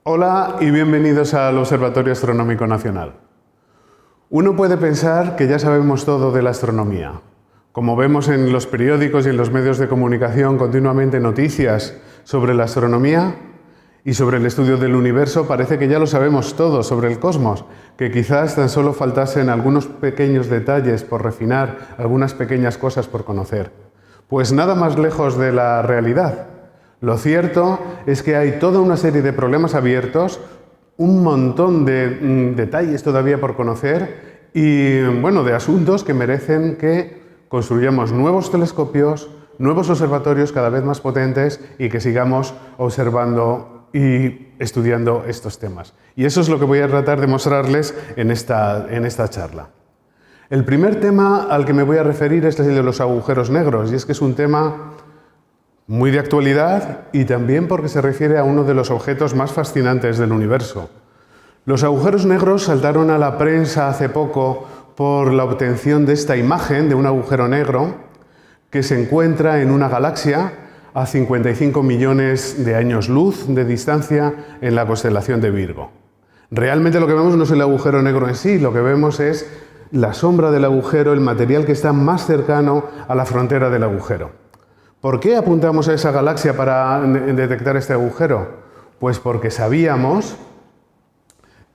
Hola y bienvenidos al Observatorio Astronómico Nacional. Uno puede pensar que ya sabemos todo de la astronomía. Como vemos en los periódicos y en los medios de comunicación continuamente noticias sobre la astronomía y sobre el estudio del universo, parece que ya lo sabemos todo sobre el cosmos, que quizás tan solo faltasen algunos pequeños detalles por refinar, algunas pequeñas cosas por conocer. Pues nada más lejos de la realidad. Lo cierto es que hay toda una serie de problemas abiertos, un montón de detalles todavía por conocer y, bueno, de asuntos que merecen que construyamos nuevos telescopios, nuevos observatorios cada vez más potentes y que sigamos observando y estudiando estos temas. Y eso es lo que voy a tratar de mostrarles en esta charla. El primer tema al que me voy a referir es el de los agujeros negros, y es que es un tema muy de actualidad y también porque se refiere a uno de los objetos más fascinantes del universo. Los agujeros negros saltaron a la prensa hace poco por la obtención de esta imagen de un agujero negro que se encuentra en una galaxia a 55 millones de años luz de distancia en la constelación de Virgo. Realmente lo que vemos no es el agujero negro en sí, lo que vemos es la sombra del agujero, el material que está más cercano a la frontera del agujero. ¿Por qué apuntamos a esa galaxia para detectar este agujero? Pues porque sabíamos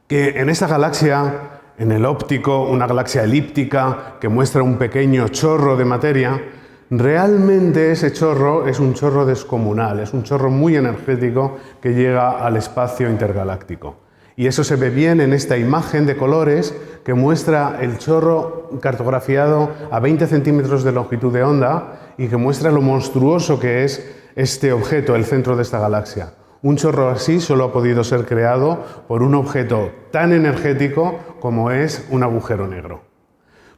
que en esa galaxia, en el óptico, una galaxia elíptica que muestra un pequeño chorro de materia, realmente ese chorro es un chorro descomunal, es un chorro muy energético que llega al espacio intergaláctico. Y eso se ve bien en esta imagen de colores que muestra el chorro cartografiado a 20 centímetros de longitud de onda y que muestra lo monstruoso que es este objeto, el centro de esta galaxia. Un chorro así solo ha podido ser creado por un objeto tan energético como es un agujero negro.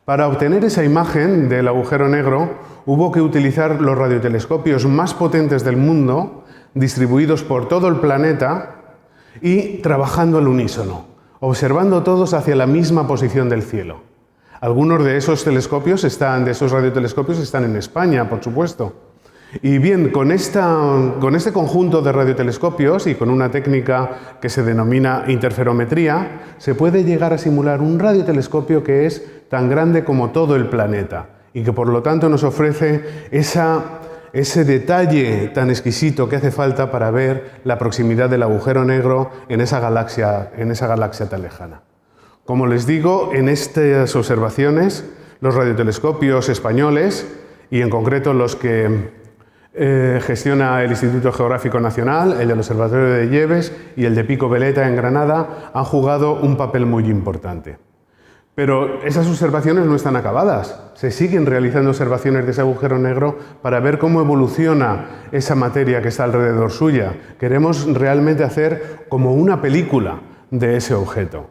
Para obtener esa imagen del agujero negro hubo que utilizar los radiotelescopios más potentes del mundo, distribuidos por todo el planeta y trabajando al unísono, observando todos hacia la misma posición del cielo. Algunos de esos radiotelescopios están en España, por supuesto. Y bien, con este conjunto de radiotelescopios y con una técnica que se denomina interferometría, se puede llegar a simular un radiotelescopio que es tan grande como todo el planeta y que por lo tanto nos ofrece ese detalle tan exquisito que hace falta para ver la proximidad del agujero negro en esa galaxia tan lejana. Como les digo, en estas observaciones, los radiotelescopios españoles, y en concreto los que gestiona el Instituto Geográfico Nacional, el del Observatorio de Lleves y el de Pico Veleta en Granada, han jugado un papel muy importante. Pero esas observaciones no están acabadas. Se siguen realizando observaciones de ese agujero negro para ver cómo evoluciona esa materia que está alrededor suya. Queremos realmente hacer como una película de ese objeto.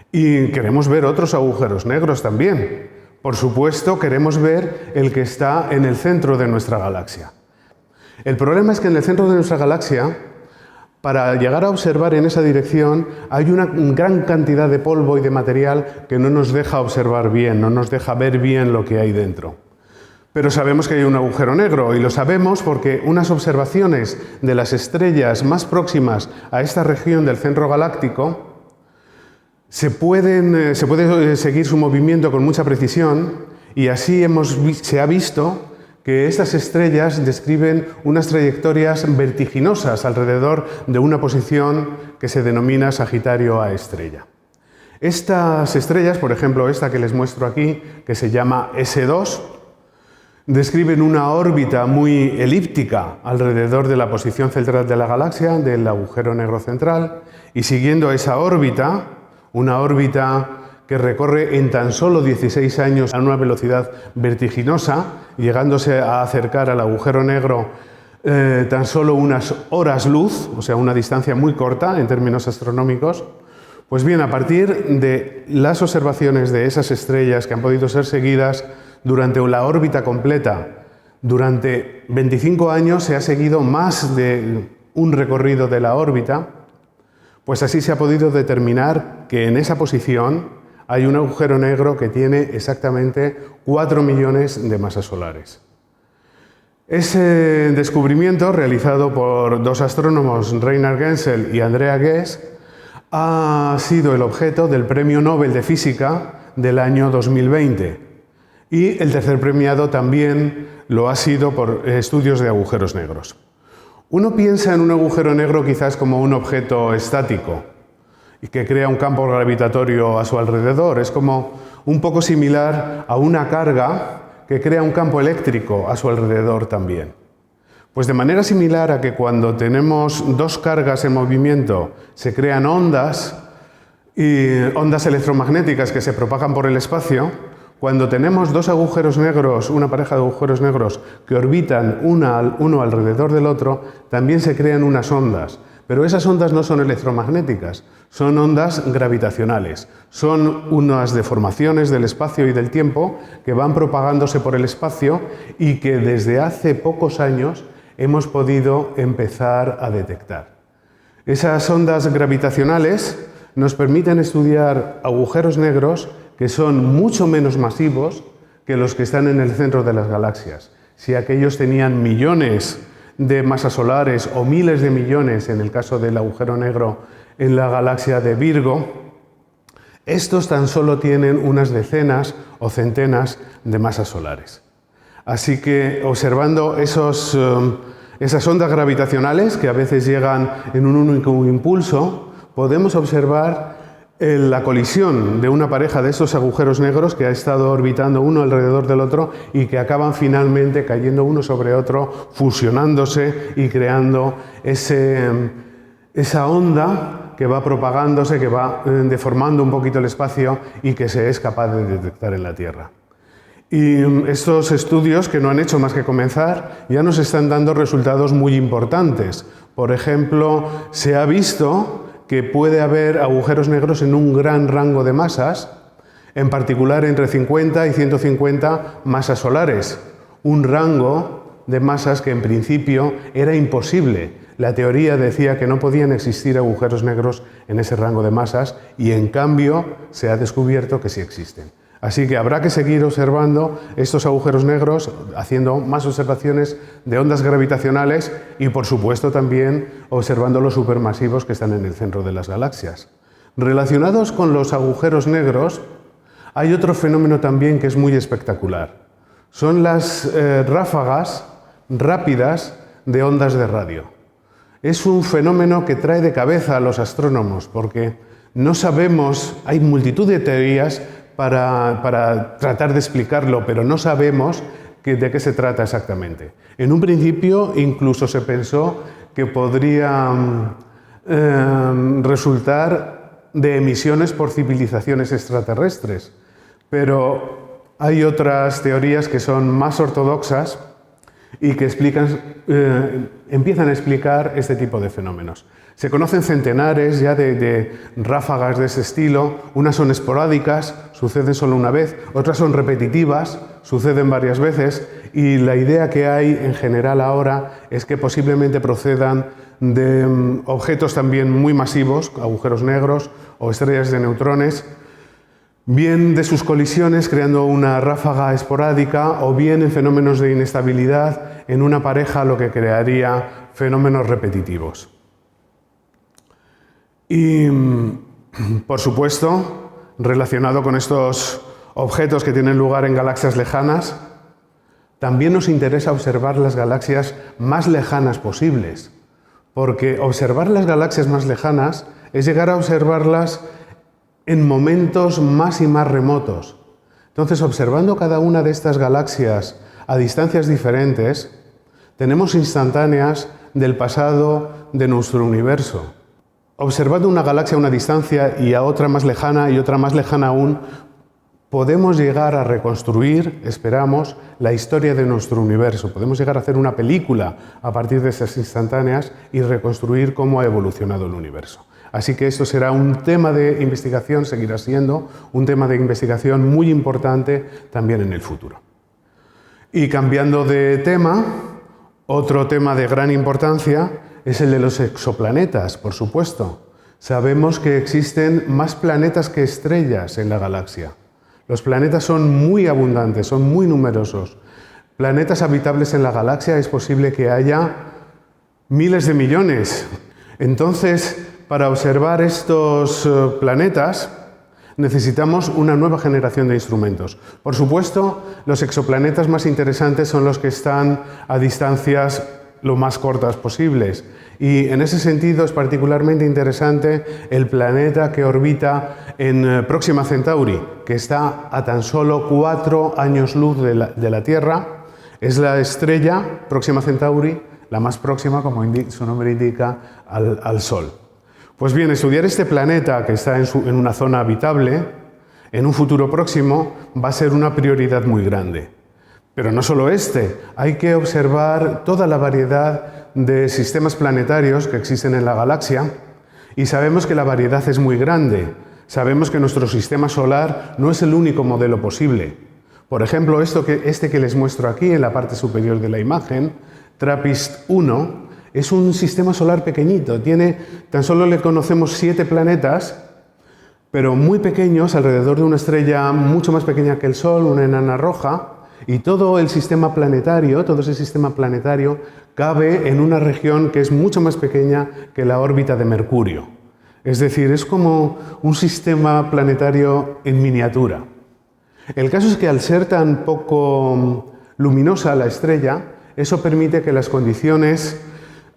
Y queremos ver otros agujeros negros también. Por supuesto, queremos ver el que está en el centro de nuestra galaxia. El problema es que en el centro de nuestra galaxia, para llegar a observar en esa dirección, hay una gran cantidad de polvo y de material que no nos deja observar bien, no nos deja ver bien lo que hay dentro. Pero sabemos que hay un agujero negro y lo sabemos porque unas observaciones de las estrellas más próximas a esta región del centro galáctico se puede seguir su movimiento con mucha precisión y así se ha visto que estas estrellas describen unas trayectorias vertiginosas alrededor de una posición que se denomina Sagitario A estrella. Estas estrellas, por ejemplo esta que les muestro aquí, que se llama S2, describen una órbita muy elíptica alrededor de la posición central de la galaxia, del agujero negro central, y siguiendo esa órbita, una órbita que recorre en tan solo 16 años a una velocidad vertiginosa, llegándose a acercar al agujero negro tan solo unas horas luz, o sea, una distancia muy corta en términos astronómicos. Pues bien, a partir de las observaciones de esas estrellas que han podido ser seguidas durante la órbita completa, durante 25 años se ha seguido más de un recorrido de la órbita, pues así se ha podido determinar que en esa posición hay un agujero negro que tiene exactamente 4 millones de masas solares. Ese descubrimiento, realizado por dos astrónomos, Reinhard Genzel y Andrea Ghez, ha sido el objeto del Premio Nobel de Física del año 2020. Y el tercer premiado también lo ha sido por estudios de agujeros negros. Uno piensa en un agujero negro quizás como un objeto estático y que crea un campo gravitatorio a su alrededor. Es como un poco similar a una carga que crea un campo eléctrico a su alrededor también. Pues de manera similar a que cuando tenemos dos cargas en movimiento se crean ondas y ondas electromagnéticas que se propagan por el espacio, cuando tenemos dos agujeros negros, una pareja de agujeros negros que orbitan uno alrededor del otro, también se crean unas ondas. Pero esas ondas no son electromagnéticas, son ondas gravitacionales. Son unas deformaciones del espacio y del tiempo que van propagándose por el espacio y que desde hace pocos años hemos podido empezar a detectar. Esas ondas gravitacionales nos permiten estudiar agujeros negros que son mucho menos masivos que los que están en el centro de las galaxias. Si aquellos tenían millones de masas solares o miles de millones en el caso del agujero negro en la galaxia de Virgo, estos tan solo tienen unas decenas o centenas de masas solares. Así que observando esas ondas gravitacionales que a veces llegan en un único impulso, podemos observar la colisión de una pareja de estos agujeros negros que ha estado orbitando uno alrededor del otro y que acaban finalmente cayendo uno sobre otro, fusionándose y creando esa onda que va propagándose, que va deformando un poquito el espacio y que se es capaz de detectar en la Tierra. Y estos estudios, que no han hecho más que comenzar, ya nos están dando resultados muy importantes. Por ejemplo, se ha visto que puede haber agujeros negros en un gran rango de masas, en particular entre 50 y 150 masas solares, un rango de masas que en principio era imposible. La teoría decía que no podían existir agujeros negros en ese rango de masas y en cambio se ha descubierto que sí existen. Así que habrá que seguir observando estos agujeros negros, haciendo más observaciones de ondas gravitacionales y, por supuesto, también observando los supermasivos que están en el centro de las galaxias. Relacionados con los agujeros negros, hay otro fenómeno también que es muy espectacular. Son las ráfagas rápidas de ondas de radio. Es un fenómeno que trae de cabeza a los astrónomos porque no sabemos, hay multitud de teorías para tratar de explicarlo, pero no sabemos de qué se trata exactamente. En un principio incluso se pensó que podría resultar de emisiones por civilizaciones extraterrestres, pero hay otras teorías que son más ortodoxas y que empiezan a explicar este tipo de fenómenos. Se conocen centenares ya de ráfagas de ese estilo. Unas son esporádicas, suceden solo una vez, otras son repetitivas, suceden varias veces, y la idea que hay en general ahora es que posiblemente procedan de objetos también muy masivos, agujeros negros o estrellas de neutrones, bien de sus colisiones creando una ráfaga esporádica o bien en fenómenos de inestabilidad en una pareja, lo que crearía fenómenos repetitivos. Y, por supuesto, relacionado con estos objetos que tienen lugar en galaxias lejanas, también nos interesa observar las galaxias más lejanas posibles, porque observar las galaxias más lejanas es llegar a observarlas en momentos más y más remotos. Entonces, observando cada una de estas galaxias a distancias diferentes, tenemos instantáneas del pasado de nuestro universo. Observando una galaxia a una distancia y a otra más lejana y otra más lejana aún, podemos llegar a reconstruir, esperamos, la historia de nuestro universo. Podemos llegar a hacer una película a partir de esas instantáneas y reconstruir cómo ha evolucionado el universo. Así que esto será un tema de investigación, seguirá siendo un tema de investigación muy importante también en el futuro. Y cambiando de tema, otro tema de gran importancia es el de los exoplanetas, por supuesto. Sabemos que existen más planetas que estrellas en la galaxia. Los planetas son muy abundantes, son muy numerosos. planetas habitables en la galaxia es posible que haya miles de millones. Entonces, para observar estos planetas, necesitamos una nueva generación de instrumentos. Por supuesto, los exoplanetas más interesantes son los que están a distancias lo más cortas posibles. Y en ese sentido es particularmente interesante el planeta que orbita en Próxima Centauri, que está a tan solo 4 años luz de la Tierra. Es la estrella Próxima Centauri, la más próxima, como su nombre indica, al Sol. Pues bien, estudiar este planeta que está en una zona habitable, en un futuro próximo, va a ser una prioridad muy grande. Pero no solo hay que observar toda la variedad de sistemas planetarios que existen en la galaxia y sabemos que la variedad es muy grande. Sabemos que nuestro sistema solar no es el único modelo posible. Por ejemplo, este que les muestro aquí en la parte superior de la imagen, TRAPPIST-1, es un sistema solar pequeñito. Tan solo le conocemos 7 planetas, pero muy pequeños, alrededor de una estrella mucho más pequeña que el Sol, una enana roja, y todo ese sistema planetario cabe en una región que es mucho más pequeña que la órbita de Mercurio. Es decir, es como un sistema planetario en miniatura. El caso es que al ser tan poco luminosa la estrella, eso permite que las condiciones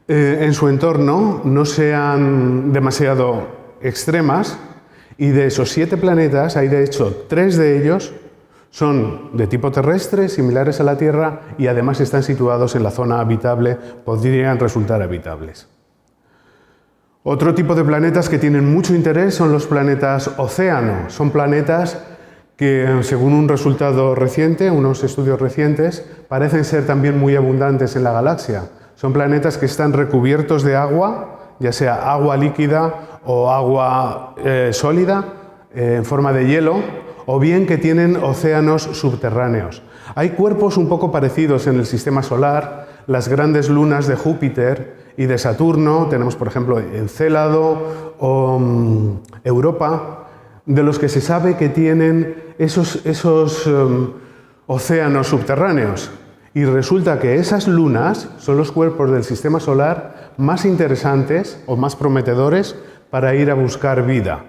en su entorno no sean demasiado extremas, y de esos 7 planetas hay de hecho 3 de ellos son de tipo terrestre, similares a la Tierra, y además están situados en la zona habitable, podrían resultar habitables. Otro tipo de planetas que tienen mucho interés son los planetas océano. Son planetas que, según un resultado reciente, unos estudios recientes, parecen ser también muy abundantes en la galaxia. Son planetas que están recubiertos de agua, ya sea agua líquida o agua sólida, en forma de hielo, o bien que tienen océanos subterráneos. Hay cuerpos un poco parecidos en el sistema solar, las grandes lunas de Júpiter y de Saturno, tenemos por ejemplo Encélado o Europa, de los que se sabe que tienen esos océanos subterráneos. Y resulta que esas lunas son los cuerpos del sistema solar más interesantes o más prometedores para ir a buscar vida.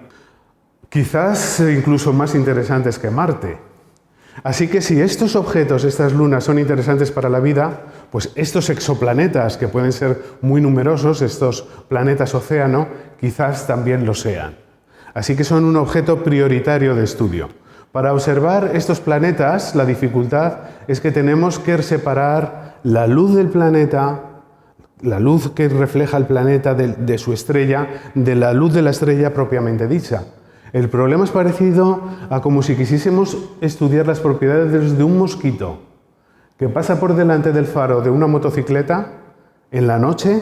Quizás incluso más interesantes que Marte. Así que si estos objetos, estas lunas, son interesantes para la vida, pues estos exoplanetas, que pueden ser muy numerosos, estos planetas océano, quizás también lo sean. Así que son un objeto prioritario de estudio. Para observar estos planetas, la dificultad es que tenemos que separar la luz del planeta, la luz que refleja el planeta de su estrella, de la luz de la estrella propiamente dicha. El problema es parecido a como si quisiésemos estudiar las propiedades de un mosquito que pasa por delante del faro de una motocicleta en la noche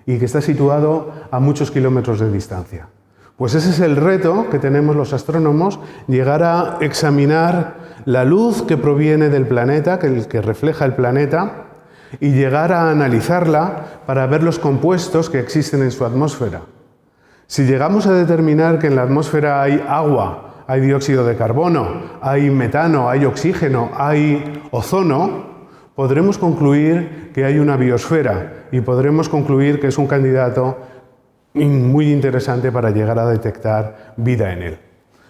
y que está situado a muchos kilómetros de distancia. Pues ese es el reto que tenemos los astrónomos, llegar a examinar la luz que proviene del planeta, que refleja el planeta, y llegar a analizarla para ver los compuestos que existen en su atmósfera. Si llegamos a determinar que en la atmósfera hay agua, hay dióxido de carbono, hay metano, hay oxígeno, hay ozono, podremos concluir que hay una biosfera y podremos concluir que es un candidato muy interesante para llegar a detectar vida en él.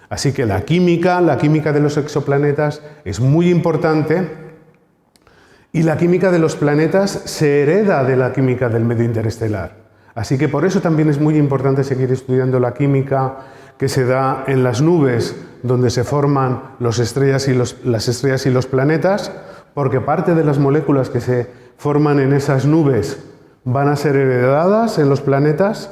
Así que la química de los exoplanetas es muy importante, y la química de los planetas se hereda de la química del medio interestelar. Así que por eso también es muy importante seguir estudiando la química que se da en las nubes donde se forman las estrellas y los planetas, porque parte de las moléculas que se forman en esas nubes van a ser heredadas en los planetas.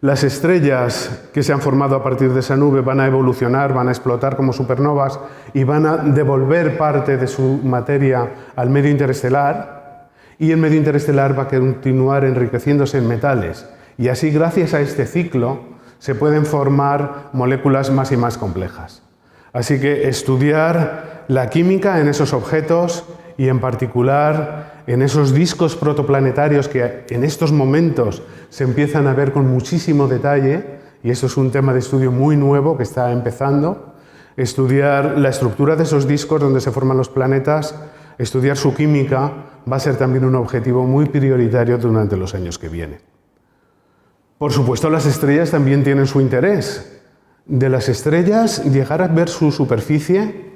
Las estrellas que se han formado a partir de esa nube van a evolucionar, van a explotar como supernovas y van a devolver parte de su materia al medio interestelar, y el medio interestelar va a continuar enriqueciéndose en metales. Y así, gracias a este ciclo, se pueden formar moléculas más y más complejas. Así que estudiar la química en esos objetos y en particular en esos discos protoplanetarios que en estos momentos se empiezan a ver con muchísimo detalle, y esto es un tema de estudio muy nuevo que está empezando, estudiar la estructura de esos discos donde se forman los planetas estudiar su química va a ser también un objetivo muy prioritario durante los años que vienen. Por supuesto, las estrellas también tienen su interés. De las estrellas, llegar a ver su superficie,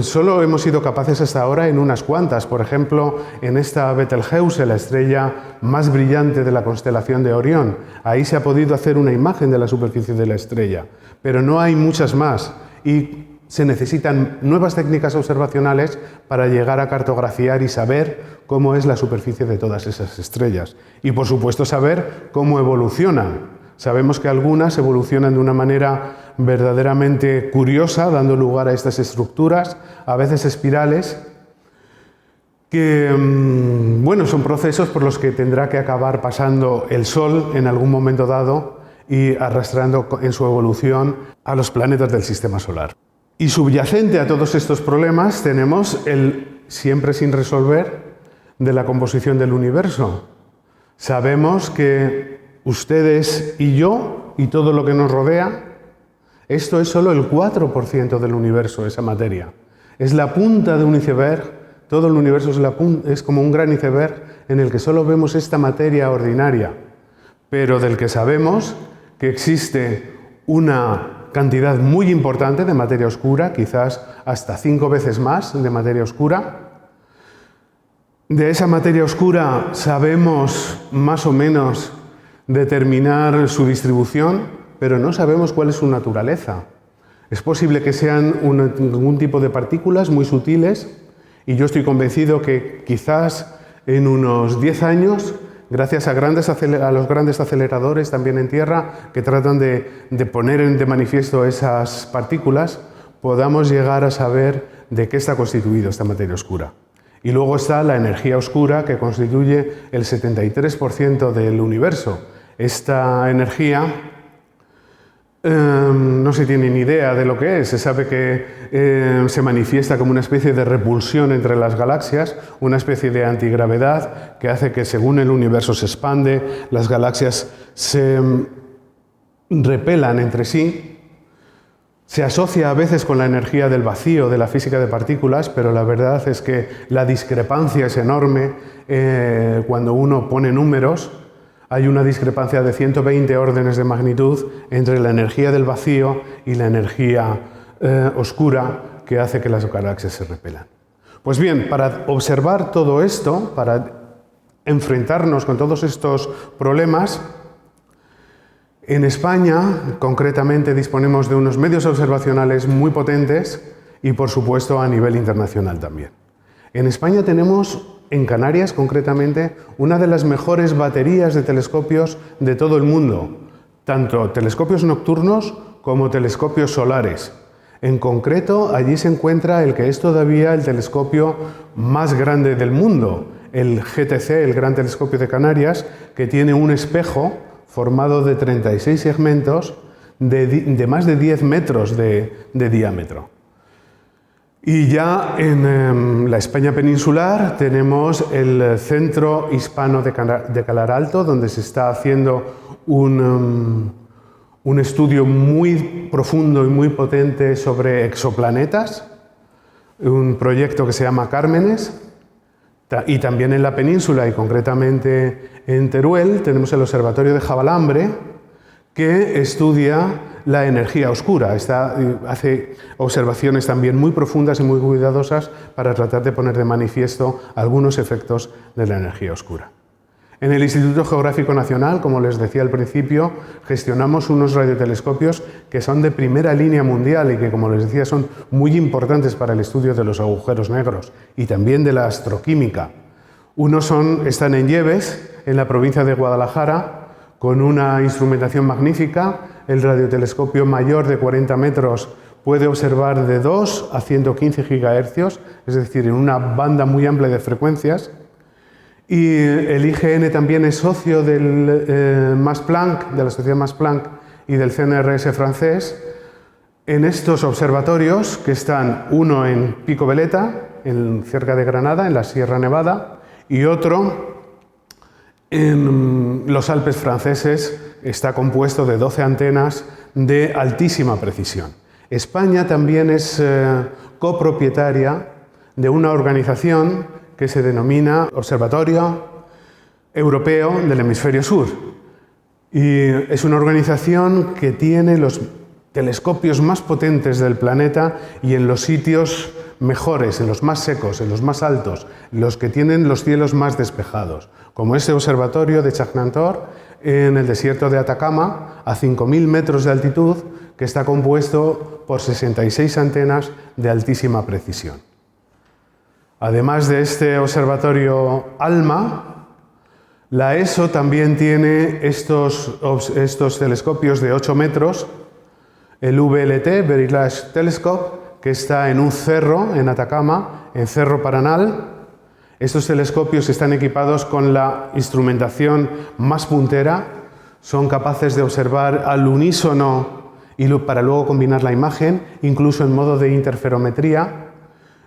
solo hemos sido capaces hasta ahora en unas cuantas. Por ejemplo, en esta Betelgeuse, la estrella más brillante de la constelación de Orión. Ahí se ha podido hacer una imagen de la superficie de la estrella, pero no hay muchas más. Y se necesitan nuevas técnicas observacionales para llegar a cartografiar y saber cómo es la superficie de todas esas estrellas. Y, por supuesto, saber cómo evolucionan. Sabemos que algunas evolucionan de una manera verdaderamente curiosa, dando lugar a estas estructuras, a veces espirales, que bueno, son procesos por los que tendrá que acabar pasando el Sol en algún momento dado y arrastrando en su evolución a los planetas del Sistema Solar. Y subyacente a todos estos problemas tenemos el siempre sin resolver de la composición del universo. Sabemos que ustedes y yo y todo lo que nos rodea, esto es solo el 4% del universo, esa materia. Es la punta de un iceberg, todo el universo es como un gran iceberg en el que solo vemos esta materia ordinaria, pero del que sabemos que existe una cantidad muy importante de materia oscura, quizás hasta 5 veces más de materia oscura. De esa materia oscura sabemos más o menos determinar su distribución, pero no sabemos cuál es su naturaleza. Es posible que sean algún tipo de partículas muy sutiles, y yo estoy convencido que quizás en unos 10 años, gracias a los grandes aceleradores también en Tierra, que tratan de poner de manifiesto esas partículas, podamos llegar a saber de qué está constituido esta materia oscura. Y luego está la energía oscura, que constituye el 73% del universo. Esta energía no se tiene ni idea de lo que es. Se sabe que se manifiesta como una especie de repulsión entre las galaxias, una especie de antigravedad que hace que, según el universo se expande, las galaxias se repelan entre sí. Se asocia a veces con la energía del vacío de la física de partículas, pero la verdad es que la discrepancia es enorme cuando uno pone números. Hay una discrepancia de 120 órdenes de magnitud entre la energía del vacío y la energía oscura que hace que las galaxias se repelan. Pues bien, para observar todo esto, para enfrentarnos con todos estos problemas, en España, concretamente, disponemos de unos medios observacionales muy potentes y, por supuesto, a nivel internacional también. En España tenemos, en Canarias concretamente, una de las mejores baterías de telescopios de todo el mundo, tanto telescopios nocturnos como telescopios solares. En concreto, allí se encuentra el que es todavía el telescopio más grande del mundo, el GTC, el Gran Telescopio de Canarias, que tiene un espejo formado de 36 segmentos de más de 10 metros de diámetro. Y ya en la España peninsular tenemos el Centro Hispano de Calar Alto, donde se está haciendo un estudio muy profundo y muy potente sobre exoplanetas, un proyecto que se llama Cármenes. Y también en la península, y concretamente en Teruel, tenemos el Observatorio de Javalambre, que estudia la energía oscura. Hace observaciones también muy profundas y muy cuidadosas para tratar de poner de manifiesto algunos efectos de la energía oscura. En el Instituto Geográfico Nacional, como les decía al principio, gestionamos unos radiotelescopios que son de primera línea mundial y que, como les decía, son muy importantes para el estudio de los agujeros negros y también de la astroquímica. Unos están en Lleves, en la provincia de Guadalajara, con una instrumentación magnífica. El radiotelescopio mayor de 40 metros puede observar de 2 a 115 gigahercios, es decir, en una banda muy amplia de frecuencias. Y el IGN también es socio del Max Planck, de la Sociedad Max Planck y del CNRS francés, en estos observatorios que están uno en Pico Veleta, cerca de Granada, en la Sierra Nevada, y otro en los Alpes franceses. Está compuesto de 12 antenas de altísima precisión. España también es copropietaria de una organización que se denomina Observatorio Europeo del Hemisferio Sur. Y es una organización que tiene los telescopios más potentes del planeta y en los sitios mejores, en los más secos, en los más altos, los que tienen los cielos más despejados, como ese observatorio de Chajnantor en el desierto de Atacama, a 5.000 metros de altitud, que está compuesto por 66 antenas de altísima precisión. Además de este observatorio ALMA, la ESO también tiene estos telescopios de 8 metros, el VLT, Very Large Telescope, que está en un cerro en Atacama, en Cerro Paranal. Estos telescopios están equipados con la instrumentación más puntera, son capaces de observar al unísono y para luego combinar la imagen, incluso en modo de interferometría,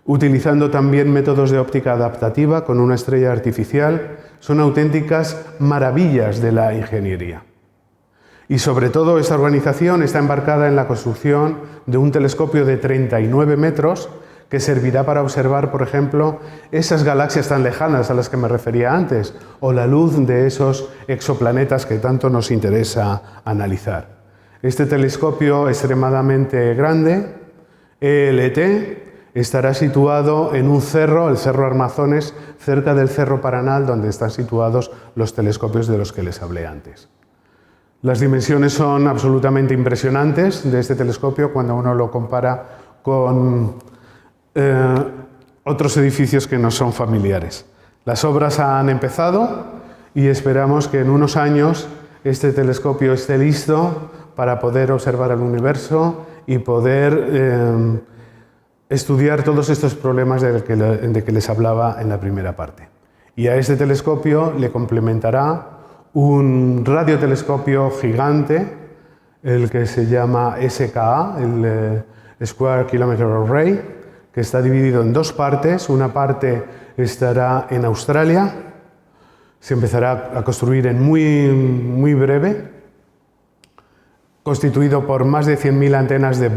utilizando también métodos de óptica adaptativa con una estrella artificial. Son auténticas maravillas de la ingeniería. Y sobre todo esta organización está embarcada en la construcción de un telescopio de 39 metros que servirá para observar, por ejemplo, esas galaxias tan lejanas a las que me refería antes, o la luz de esos exoplanetas que tanto nos interesa analizar. Este telescopio extremadamente grande, ELT, estará situado en un cerro, el Cerro Armazones, cerca del Cerro Paranal, donde están situados los telescopios de los que les hablé antes. Las dimensiones son absolutamente impresionantes de este telescopio cuando uno lo compara con otros edificios que nos son familiares. Las obras han empezado y esperamos que en unos años este telescopio esté listo para poder observar el universo y poder estudiar todos estos problemas de que les hablaba en la primera parte. Y a este telescopio le complementará un radiotelescopio gigante, el que se llama SKA, el Square Kilometer Array, que está dividido en dos partes. Una parte estará en Australia, se empezará a construir en muy breve, constituido por más de 100.000 antenas de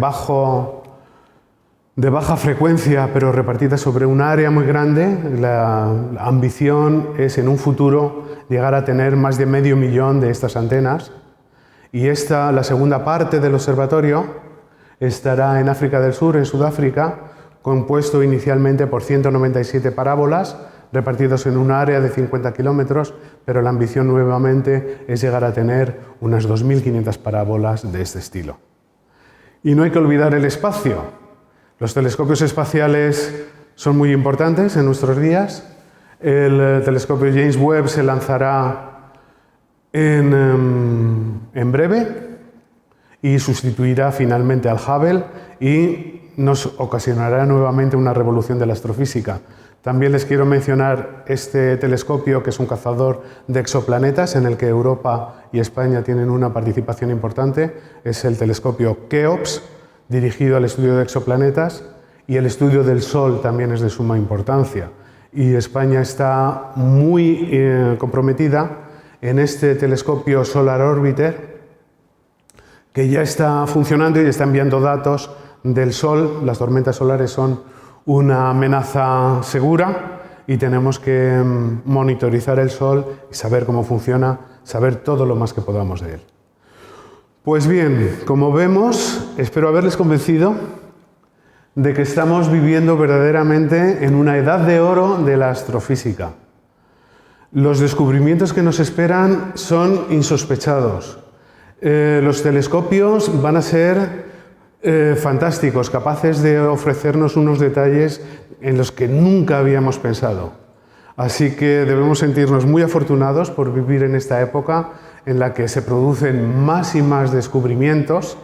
baja frecuencia, pero repartidas sobre un área muy grande. La ambición es en un futuro llegar a tener más de 500.000 de estas antenas. Y la segunda parte del observatorio estará en África del Sur, en Sudáfrica, compuesto inicialmente por 197 parábolas, repartidos en un área de 50 kilómetros, pero la ambición nuevamente es llegar a tener unas 2.500 parábolas de este estilo. Y no hay que olvidar el espacio. Los telescopios espaciales son muy importantes en nuestros días. El telescopio James Webb se lanzará en breve y sustituirá finalmente al Hubble y nos ocasionará nuevamente una revolución de la astrofísica. También les quiero mencionar este telescopio, que es un cazador de exoplanetas, en el que Europa y España tienen una participación importante. Es el telescopio Keops, dirigido al estudio de exoplanetas, y el estudio del Sol también es de suma importancia. Y España está muy comprometida en este telescopio Solar Orbiter, que ya está funcionando y está enviando datos del Sol. Las tormentas solares son una amenaza segura y tenemos que monitorizar el Sol y saber cómo funciona, saber todo lo más que podamos de él. Pues bien, como vemos, espero haberles convencido de que estamos viviendo verdaderamente en una edad de oro de la astrofísica. Los descubrimientos que nos esperan son insospechados. Los telescopios van a ser fantásticos, capaces de ofrecernos unos detalles en los que nunca habíamos pensado. Así que debemos sentirnos muy afortunados por vivir en esta época en la que se producen más y más descubrimientos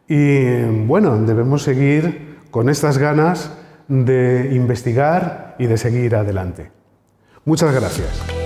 y, bueno, debemos seguir con estas ganas de investigar y de seguir adelante. Muchas gracias.